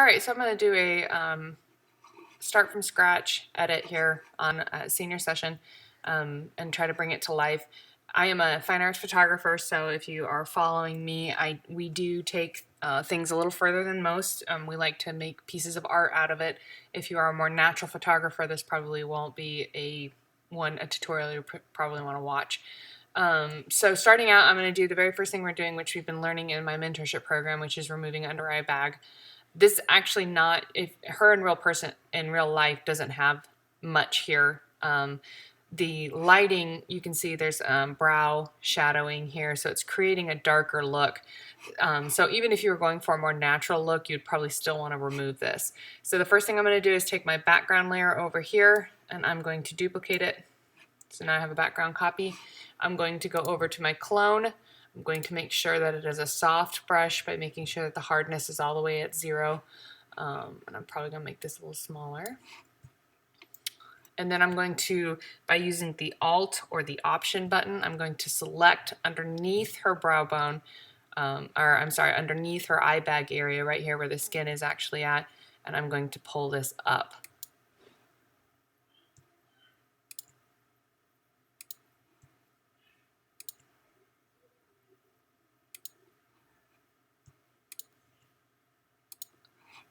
All right, so I'm going to do a start from scratch edit here on a senior session and try to bring it to life. I am a fine arts photographer, so if you are following me, we do take things a little further than most. We like to make pieces of art out of it. If you are a more natural photographer, this probably won't be a tutorial you probably want to watch. So starting out, I'm going to do the very first thing we're doing, which we've been learning in my mentorship program, which is removing under eye bag. This actually not, if her in real life doesn't have much here. The lighting, you can see there's brow shadowing here, so it's creating a darker look. So even if you were going for a more natural look, you'd probably still want to remove this. So the first thing I'm going to do is take my background layer over here, and I'm going to duplicate it. So now I have a background copy. I'm going to go over to my clone. I'm going to make sure that it is a soft brush by making sure that the hardness is all the way at 0. And I'm probably going to make this a little smaller. And then I'm going to, by using the Alt or the Option button, I'm going to select underneath her brow bone, underneath her eye bag area right here where the skin is actually at, and I'm going to pull this up.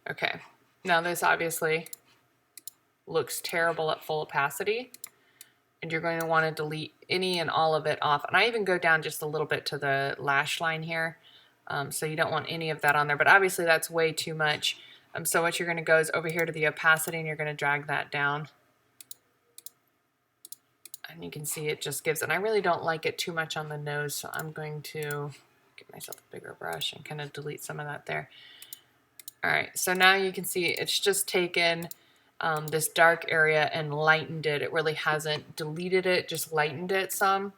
Okay, now this obviously looks terrible at full opacity, and you're going to want to delete any and all of it off. And I even go down just a little bit to the lash line here, so you don't want any of that on there, but obviously that's way too much. So what you're going to go is over here to the opacity, and you're going to drag that down. And you can see it just gives, and I really don't like it too much on the nose, so I'm going to give myself a bigger brush and kind of delete some of that there. All right, so now you can see it's just taken this dark area and lightened it. It really hasn't deleted it, just lightened it some,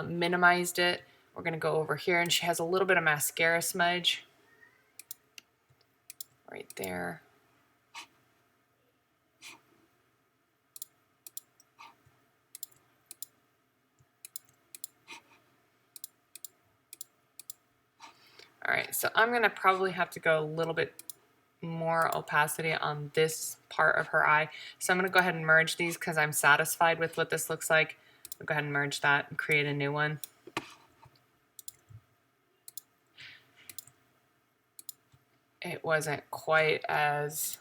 minimized it. We're going to go over here, and she has a little bit of mascara smudge right there. All right, so I'm going to probably have to go a little bit more opacity on this part of her eye. So I'm going to go ahead and merge these because I'm satisfied with what this looks like. I'll go ahead and merge that and create a new one. It wasn't quite as,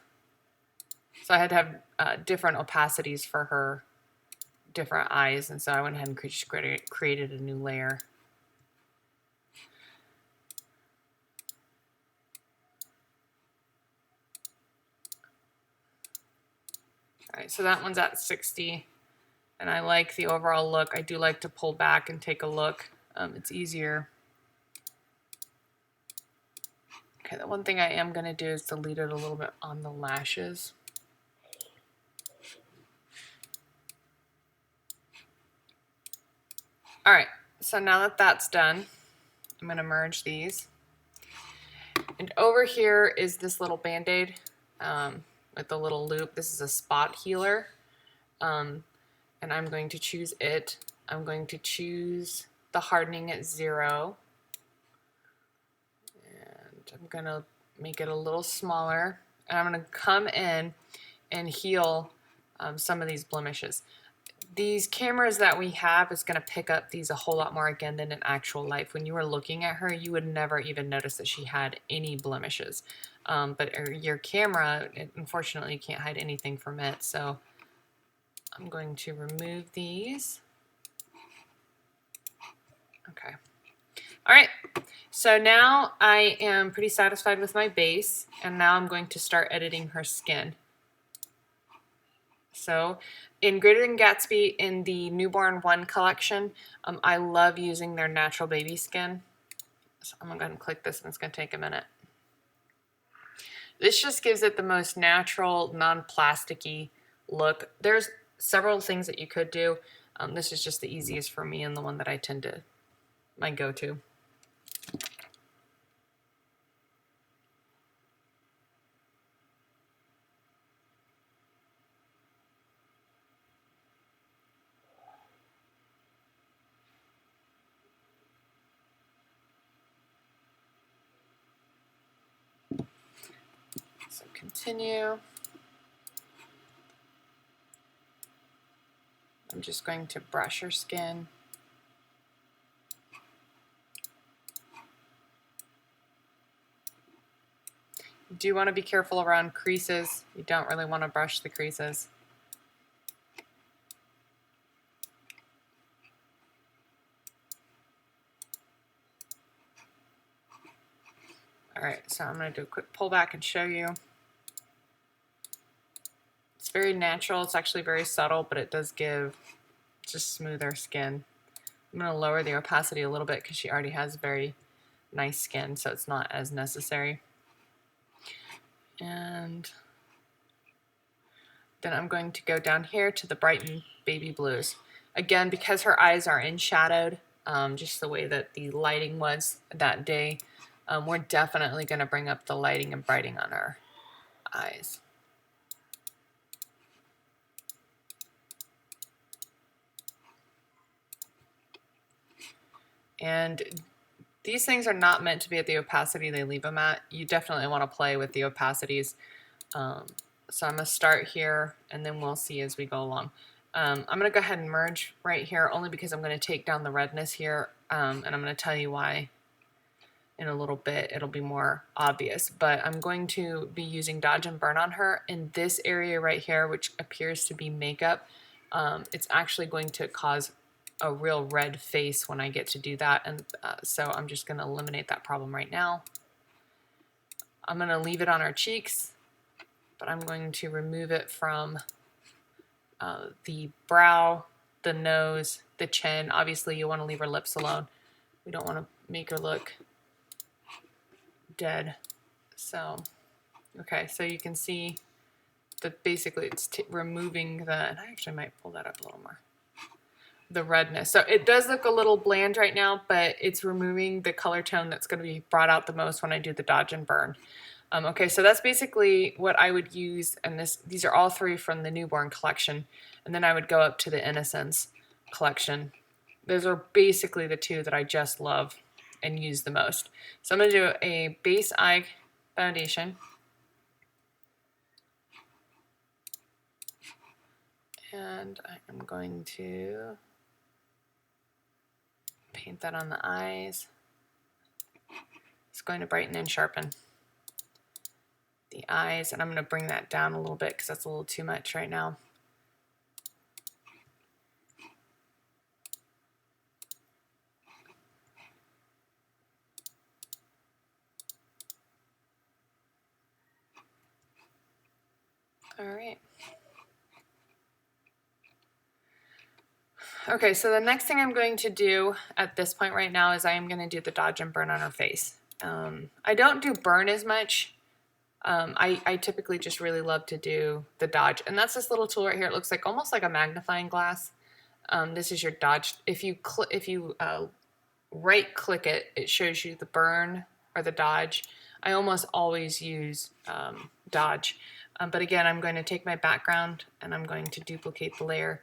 so I had to have different opacities for her different eyes, and so I went ahead and created a new layer. All right, so that one's at 60, and I like the overall look. I do like to pull back and take a look. It's easier. Okay, the one thing I am going to do is delete it a little bit on the lashes. All right, so now that that's done, I'm going to merge these. And over here is this little Band-Aid with the little loop. This is a spot healer. And I'm going to choose it. I'm going to choose the hardening at 0. And I'm going to make it a little smaller. And I'm going to come in and heal some of these blemishes. These cameras that we have is going to pick up these a whole lot more again than in actual life. When you were looking at her, you would never even notice that she had any blemishes. But your camera, unfortunately, you can't hide anything from it. So I'm going to remove these. Okay. All right. So now I am pretty satisfied with my base, and now I'm going to start editing her skin. So in Greater Than Gatsby, in the Newborn 1 collection, I love using their natural baby skin. So I'm going to go ahead and click this, and it's going to take a minute. This just gives it the most natural, non-plasticky look. There's several things that you could do. This is just the easiest for me and the one that I tend to, my go-to. So Continue. I'm just going to brush her skin. You do want to be careful around creases. You don't really want to brush the creases. All right, so I'm going to do a quick pull back and show you. It's very natural. It's actually very subtle, but it does give just smoother skin. I'm going to lower the opacity a little bit because she already has very nice skin, so it's not as necessary. And then I'm going to go down here to the Brighten Baby Blues. Again, because her eyes are in shadowed, just the way that the lighting was that day, we're definitely going to bring up the lighting and brightening on her eyes. And these things are not meant to be at the opacity they leave them at. You definitely want to play with the opacities. So I'm going to start here, and then we'll see as we go along. I'm going to go ahead and merge right here, only because I'm going to take down the redness here, and I'm going to tell you why in a little bit. It'll be more obvious, but I'm going to be using Dodge and Burn on her in this area right here, which appears to be makeup. It's actually going to cause a real red face when I get to do that, and so I'm just going to eliminate that problem right now. I'm going to leave it on our cheeks, but I'm going to remove it from the brow, the nose, the chin. Obviously, you want to leave her lips alone. We don't want to make her look dead. So, okay, so you can see that basically it's removing the, and I actually might pull that up a little more, the redness. So it does look a little bland right now, but it's removing the color tone that's going to be brought out the most when I do the Dodge and Burn. Okay, so that's basically what I would use, and these are all three from the Newborn collection, and then I would go up to the Innocence collection. Those are basically the two that I just love and use the most. So I'm going to do a base eye foundation. And I am going to paint that on the eyes. It's going to brighten and sharpen the eyes, and I'm going to bring that down a little bit because that's a little too much right now. All right. Okay, so the next thing I'm going to do at this point right now is I am going to do the Dodge and Burn on her face. I don't do burn as much. I typically just really love to do the Dodge, and that's this little tool right here. It looks like almost like a magnifying glass. This is your Dodge. If you right click it, it shows you the burn or the Dodge. I almost always use Dodge, but again, I'm going to take my background and I'm going to duplicate the layer.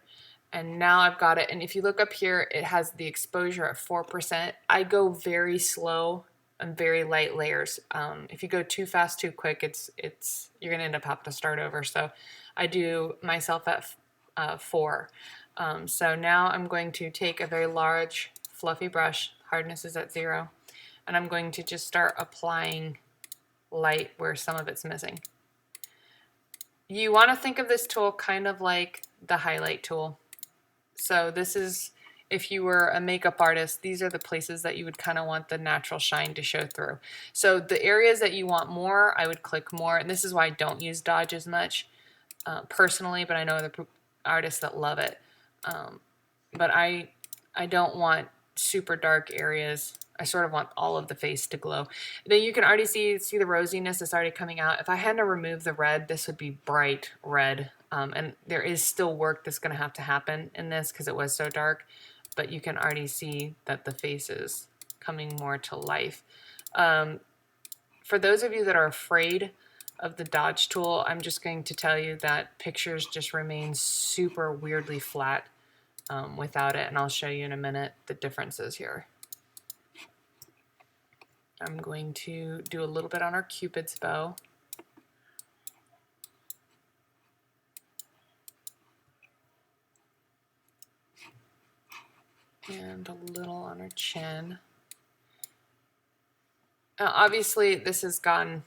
And now I've got it, and if you look up here, it has the exposure at 4%. I go very slow and very light layers. If you go too fast, too quick, you're gonna end up having to start over. So I do myself at 4. So now I'm going to take a very large, fluffy brush, hardness is at 0, and I'm going to just start applying light where some of it's missing. You want to think of this tool kind of like the highlight tool. So this is, if you were a makeup artist, these are the places that you would kind of want the natural shine to show through. So the areas that you want more, I would click more. And this is why I don't use Dodge as much personally, but I know other artists that love it. But I don't want super dark areas. I sort of want all of the face to glow. Then you can already see the rosiness is already coming out. If I had to remove the red, this would be bright red. And there is still work that's going to have to happen in this because it was so dark. But you can already see that the face is coming more to life. For those of you that are afraid of the Dodge tool, I'm just going to tell you that pictures just remain super weirdly flat without it. And I'll show you in a minute the differences here. I'm going to do a little bit on our Cupid's bow. and a little on her chin. Now, obviously, this has gone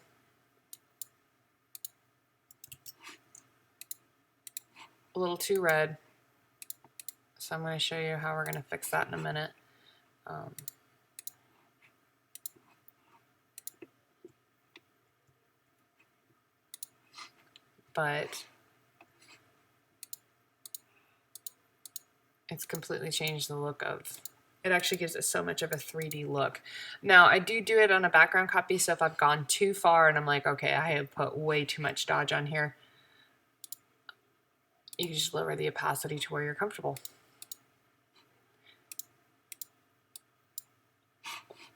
a little too red, so I'm going to show you how we're going to fix that in a minute. But it's completely changed the look of it. Actually gives it so much of a 3D look. Now, I do it on a background copy, so if I've gone too far and I'm like, okay, I have put way too much dodge on here, you can just lower the opacity to where you're comfortable.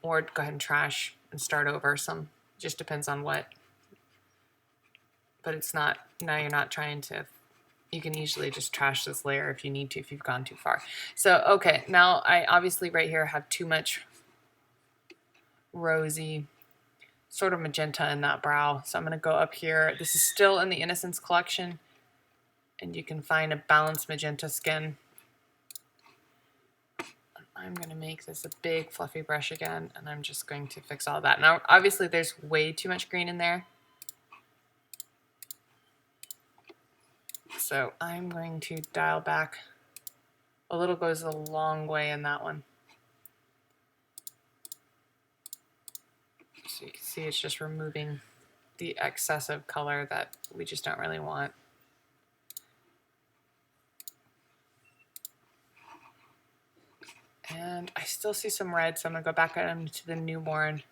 Or go ahead and trash and start over some. Just depends on what. But it's not, now you're not trying to, you can easily just trash this layer if you need to, if you've gone too far. So, okay, now I obviously right here have too much rosy, sort of magenta in that brow. So I'm going to go up here. This is still in the Innocence collection, and you can find a balanced magenta skin. I'm going to make this a big fluffy brush again, and I'm just going to fix all that. Now, obviously there's way too much green in there. So I'm going to dial back. A little goes a long way in that one. So you can see it's just removing the excessive color that we just don't really want. And I still see some red, so I'm going to go back into the newborn.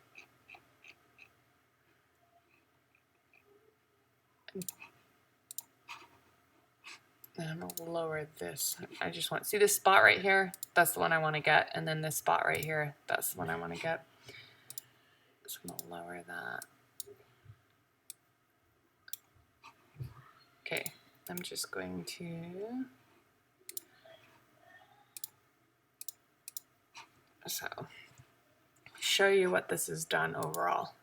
And I'm going to lower this. I just want, see this spot right here? That's the one I want to get. And then this spot right here, that's the one I want to get. So I'm going to lower that. Okay, I'm just going to show you what this has done overall.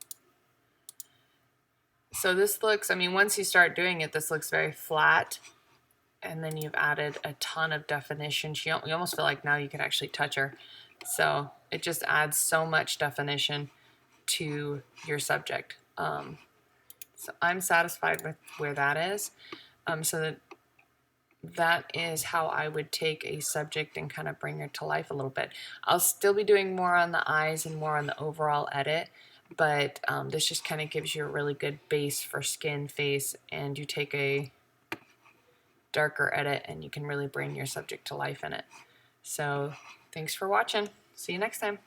So this looks, I mean, once you start doing it, this looks very flat. And then you've added a ton of definition. You almost feel like now you could actually touch her. So it just adds so much definition to your subject. So I'm satisfied with where that is. So that is how I would take a subject and kind of bring her to life a little bit. I'll still be doing more on the eyes and more on the overall edit, but this just kind of gives you a really good base for skin, face, and you take a darker edit and you can really bring your subject to life in it. So thanks for watching. See you next time.